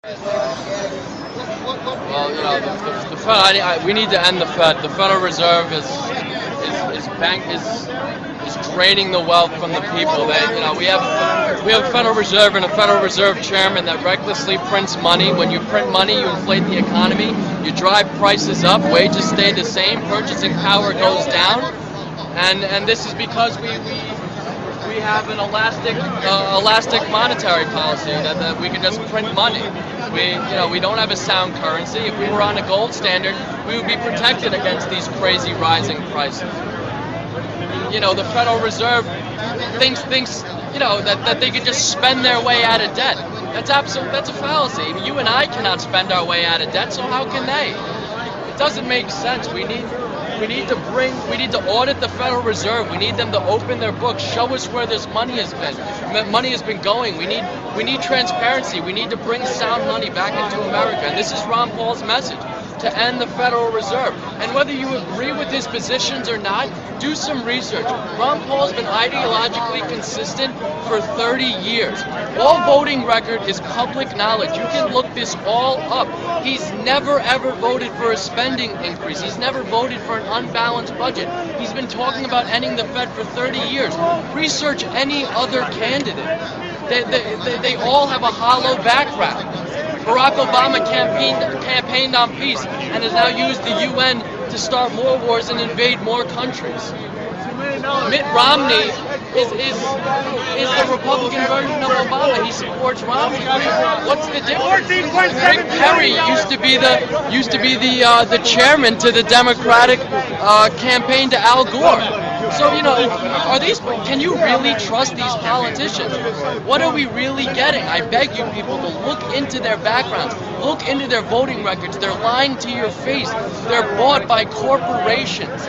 Well, the Fed. We need to end the Fed. The Federal Reserve is draining the wealth from the people. We have a Federal Reserve and a Federal Reserve Chairman that recklessly prints money. When you print money, you inflate the economy. You drive prices up. Wages stay the same. Purchasing power goes down. And this is because we have an elastic monetary policy that we can just print money. We don't have a sound currency. If we were on a gold standard, we would be protected against these crazy rising prices. The Federal Reserve thinks that they can just spend their way out of debt. That's a fallacy. You and I cannot spend our way out of debt, so how can they? It doesn't make sense. We need to audit the Federal Reserve. We need them to open their books, show us where this money has been. Money has been going. We need transparency. We need to bring sound money back into America. And this is Ron Paul's message, to end the Federal Reserve. And whether you agree with his positions or not, do some research. Ron Paul's been ideologically consistent for 30 years. All voting record is public knowledge. You can look this all up. He's never ever voted for a spending increase. He's never voted for an unbalanced budget. He's been talking about ending the Fed for 30 years. Research any other candidate. They all have a hollow background. Barack Obama campaigned on peace and has now used the UN to start more wars and invade more countries. Mitt Romney is the Republican version of Obama. He supports Romney. What's the difference? Rick Perry used to be the chairman to the Democratic campaign to Al Gore. So, can you really trust these politicians? What are we really getting? I beg you people to look into their backgrounds, look into their voting records. They're lying to your face. They're bought by corporations.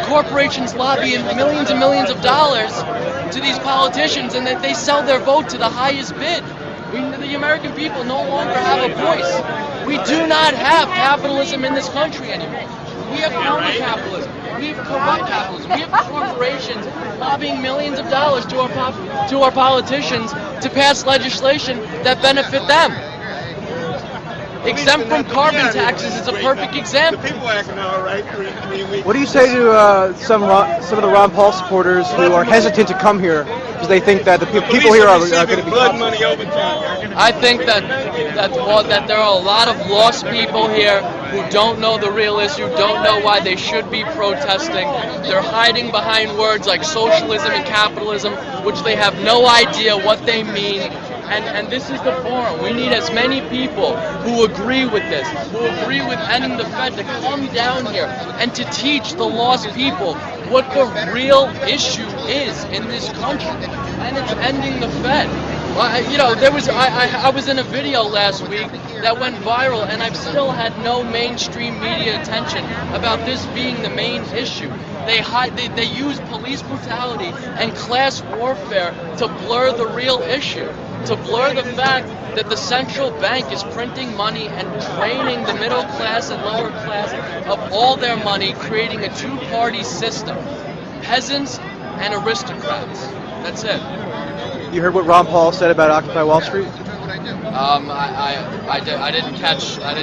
Corporations lobby millions and millions of dollars to these politicians, and they sell their vote to the highest bid. The American people no longer have a voice. We do not have capitalism in this country anymore. We have crony capitalism. We have corrupt capitalism. We have corporations lobbying millions of dollars to our politicians to pass legislation that benefit them. Exempt from carbon taxes is a perfect example. The people acting all right. What do you say to some of the Ron Paul supporters who are hesitant to come here because they think that the people here are going to be blood money over time? I think that there are a lot of lost people here who don't know the real issue, don't know why they should be protesting. They're hiding behind words like socialism and capitalism, which they have no idea what they mean. And this is the forum. We need as many people who agree with this, who agree with ending the Fed, to come down here and to teach the lost people what the real issue is in this country. And it's ending the Fed. I was in a video last week that went viral, and I've still had no mainstream media attention about this being the main issue. They use police brutality and class warfare to blur the real issue, to blur the fact that the central bank is printing money and draining the middle class and lower class of all their money, creating a two-party system. Peasants and aristocrats. That's it. You heard what Ron Paul said about Occupy Wall Street? I didn't catch. I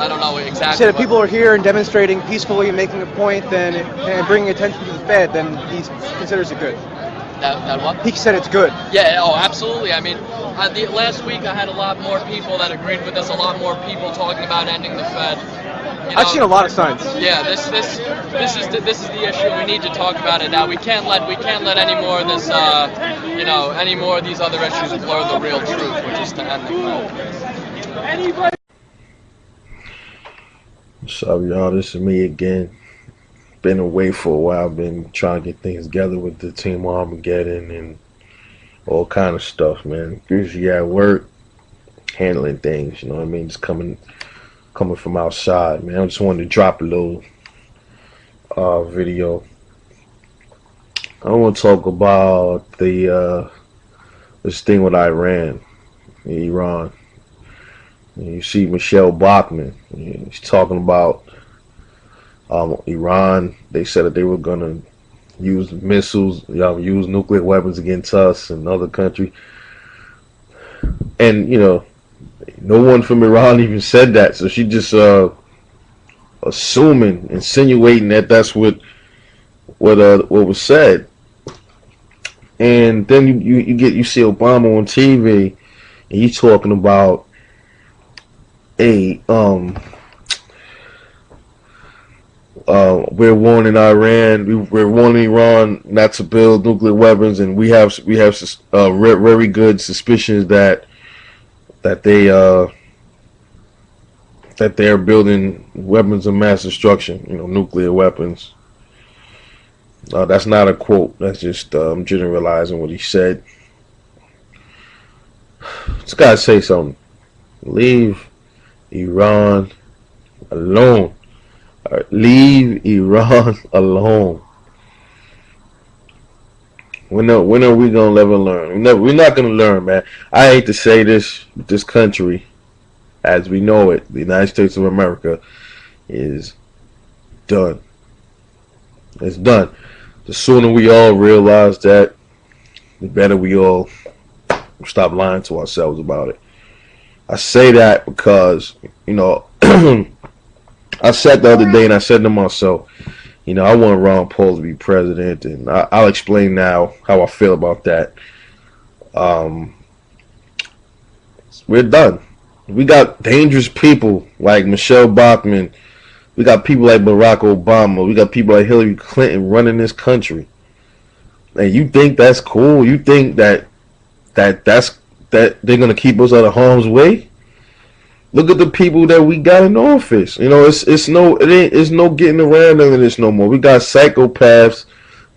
don't know exactly. He said if people are here and demonstrating peacefully and making a point, and bringing attention to the Fed, then he considers it good. That what? He said it's good. Yeah. Oh, absolutely. I mean, last week I had a lot more people that agreed with us. A lot more people talking about ending the Fed. I've seen a lot of signs. Yeah, this is the issue. We need to talk about it now. We can't let any more of this, any more of these other issues blur the real truth, which is to end the Fed. What's up, y'all? This is me again. Been away for a while. Been trying to get things together with the Team Armageddon and all kind of stuff, man. Usually at work, handling things. You know what I mean? Just coming from outside, man. I just wanted to drop a little video. I want to talk about this thing with Iran. You see Michelle Bachmann. She's talking about Iran. They said that they were gonna use missiles, use nuclear weapons against us and other countries. And No one from Iran even said that, so she just assuming, insinuating that that's what was said. And then you see Obama on TV, and he's talking about we're warning Iran, we're warning Iran not to build nuclear weapons, and we have very good suspicions that they're building weapons of mass destruction, nuclear weapons. That's not a quote. That's just generalizing what he said. This guy say something. Leave Iran alone. Leave Iran alone. When are we gonna ever learn? We're not gonna learn, man. I hate to say this, but this country, as we know it, the United States of America, is done. It's done. The sooner we all realize that, the better we all stop lying to ourselves about it. I say that because, I sat the other day and I said to myself, I want Ron Paul to be president, and I'll explain now how I feel about that. We're done. We got dangerous people like Michelle Bachmann. We got people like Barack Obama. We got people like Hillary Clinton running this country. And you think that's cool? You think that they're gonna keep us out of harm's way? Look at the people that we got in office. It's no getting around none of this no more. We got psychopaths,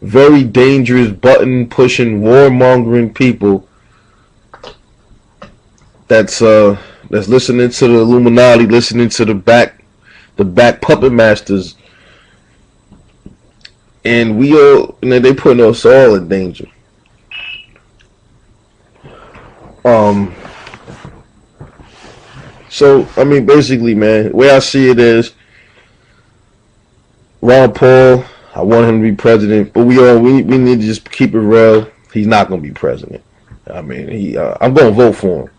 very dangerous, button pushing, warmongering people that's listening to the Illuminati, listening to the back puppet masters, and they putting us all in danger. So basically, man, the way I see it is, Ron Paul, I want him to be president, but we need to just keep it real. He's not going to be president. I'm going to vote for him,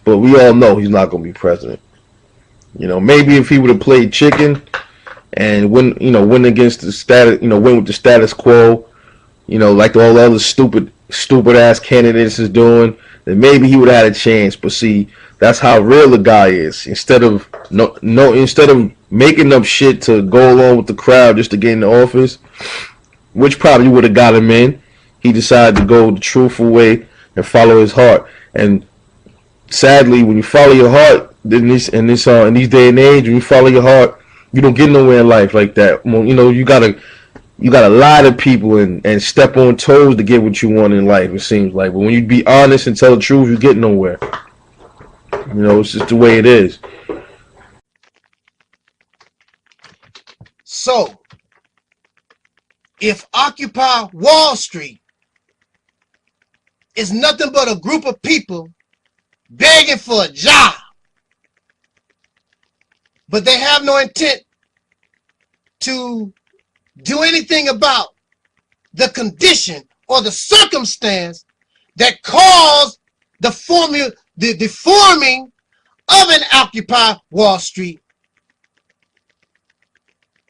but we all know he's not going to be president. Maybe if he would have played chicken and win against the status, win with the status quo, like all the other stupid ass candidates is doing, then maybe he would have had a chance. But see, that's how real the guy is. Instead of making up shit to go along with the crowd just to get in the office, which probably would have got him in, he decided to go the truthful way and follow his heart. And sadly, when you follow your heart in this day and age, when you follow your heart, you don't get nowhere in life like that. Well, you gotta lie to people and step on toes to get what you want in life. It seems like, but when you be honest and tell the truth, you get nowhere. It's just the way it is. So, if Occupy Wall Street is nothing but a group of people begging for a job, but they have no intent to do anything about the condition or the circumstance that caused the forming of an Occupy Wall Street,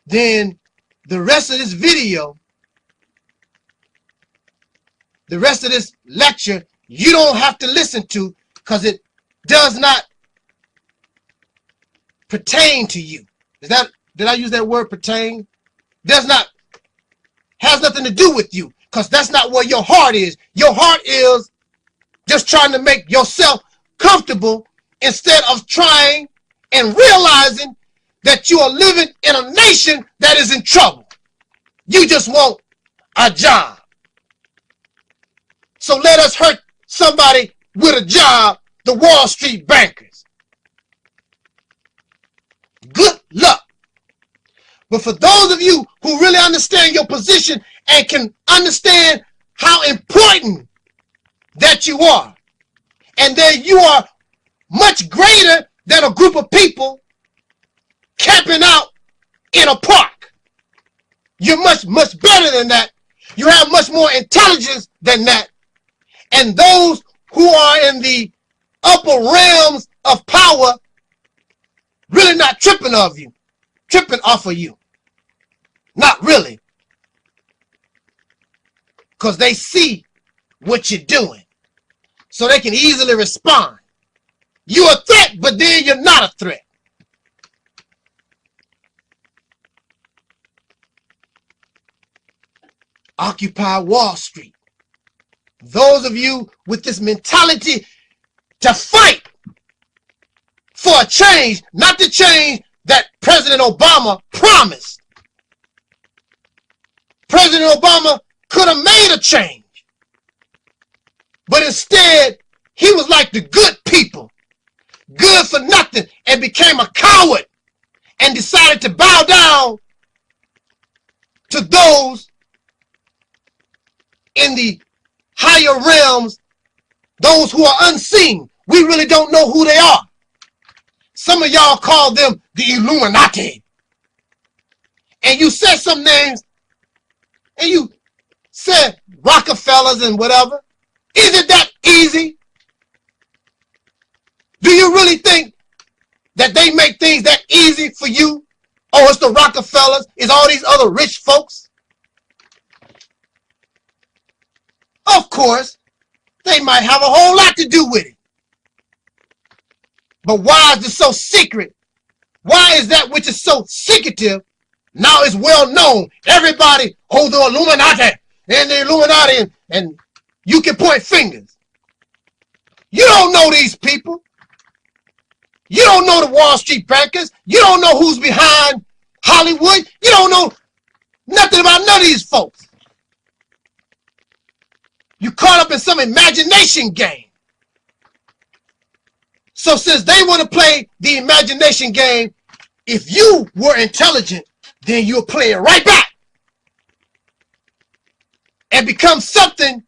then the rest of this video, the rest of this lecture, you don't have to listen to, because it does not pertain to you. Did I use that word, pertain? Has nothing to do with you, because that's not where your heart is. Your heart is just trying to make yourself comfortable instead of trying and realizing that you are living in a nation that is in trouble. You just want a job. So let us hurt somebody with a job, the Wall Street bankers. Good luck. But for those of you who really understand your position and can understand how important that you are, and that you are much greater than a group of people camping out in a park. You're much, much better than that. You have much more intelligence than that. And those who are in the upper realms of power really not tripping off of you. Not really. Because they see what you're doing. So they can easily respond. You're a threat, but then you're not a threat. Occupy Wall Street. Those of you with this mentality to fight for a change, not the change that President Obama promised. President Obama could have made a change. But instead, he was like the good people, good for nothing, and became a coward and decided to bow down to those in the higher realms, those who are unseen. We really don't know who they are. Some of y'all call them the Illuminati. And you said some names, and you said Rockefellers and whatever. Is it that easy? Do you really think that they make things that easy for you? Oh, it's the Rockefellers, it's all these other rich folks? Of course, they might have a whole lot to do with it. But why is it so secret? Why is that which is so secretive now is well known? Everybody, oh, the Illuminati and the Illuminati, and you can point fingers. You don't know these people. You don't know the Wall Street bankers. You don't know who's behind Hollywood. You don't know nothing about none of these folks. You caught up in some imagination game. So since they want to play the imagination game, if you were intelligent, then you'll play it right back and become something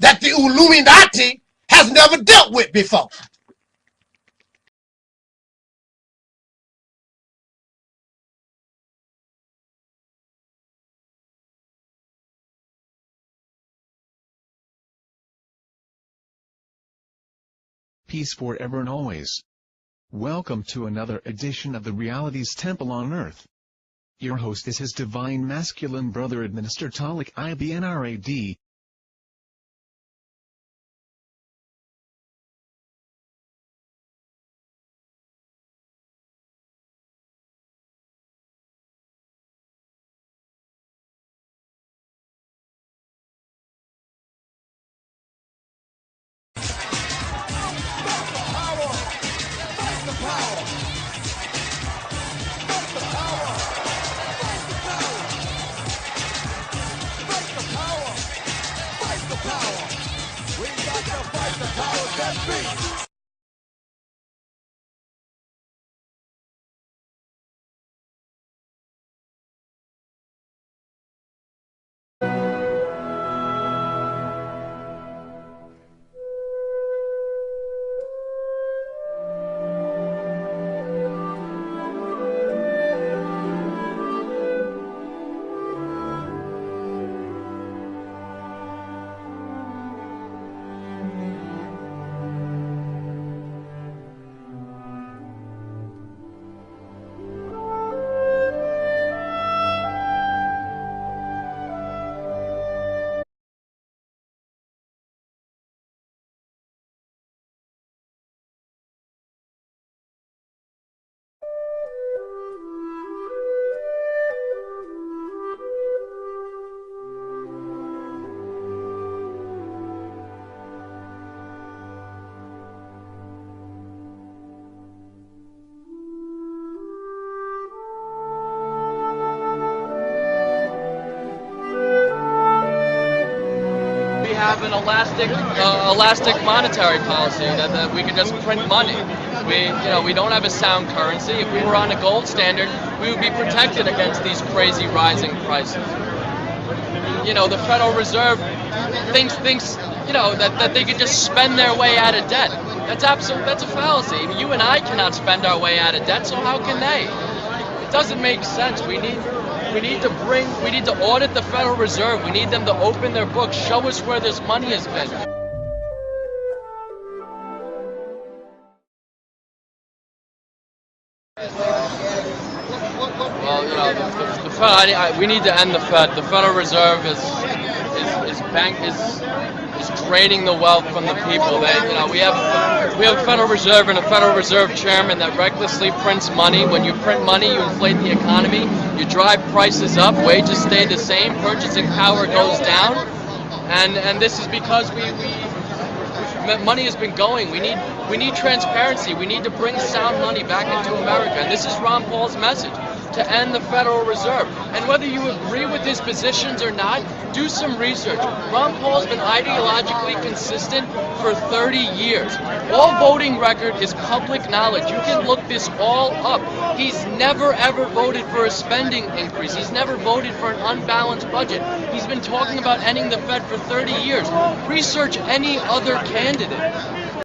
that the Illuminati has never dealt with before. Peace forever and always. Welcome to another edition of the Realities Temple on Earth. Your host is His Divine Masculine Brother Administrator Talik IBNRAD. Have an elastic monetary policy that we can just print money. We don't have a sound currency. If we were on a gold standard, we would be protected against these crazy rising prices. The Federal Reserve thinks that they could just spend their way out of debt. That's a fallacy. You and I cannot spend our way out of debt, so how can they? It doesn't make sense. We need to audit the Federal Reserve. We need them to open their books, show us where this money has been. We need to end the Fed. The Federal Reserve is draining the wealth from the people. We have a Federal Reserve and a Federal Reserve Chairman that recklessly prints money. When you print money, you inflate the economy. You drive prices up. Wages stay the same. Purchasing power goes down. And this is because money has been going. We need transparency. We need to bring sound money back into America. And this is Ron Paul's message, to end the Federal Reserve. And whether you agree with his positions or not, do some research. Ron Paul's been ideologically consistent for 30 years. All voting record is public knowledge. You can look this all up. He's never ever voted for a spending increase. He's never voted for an unbalanced budget. He's been talking about ending the Fed for 30 years. Research any other candidate.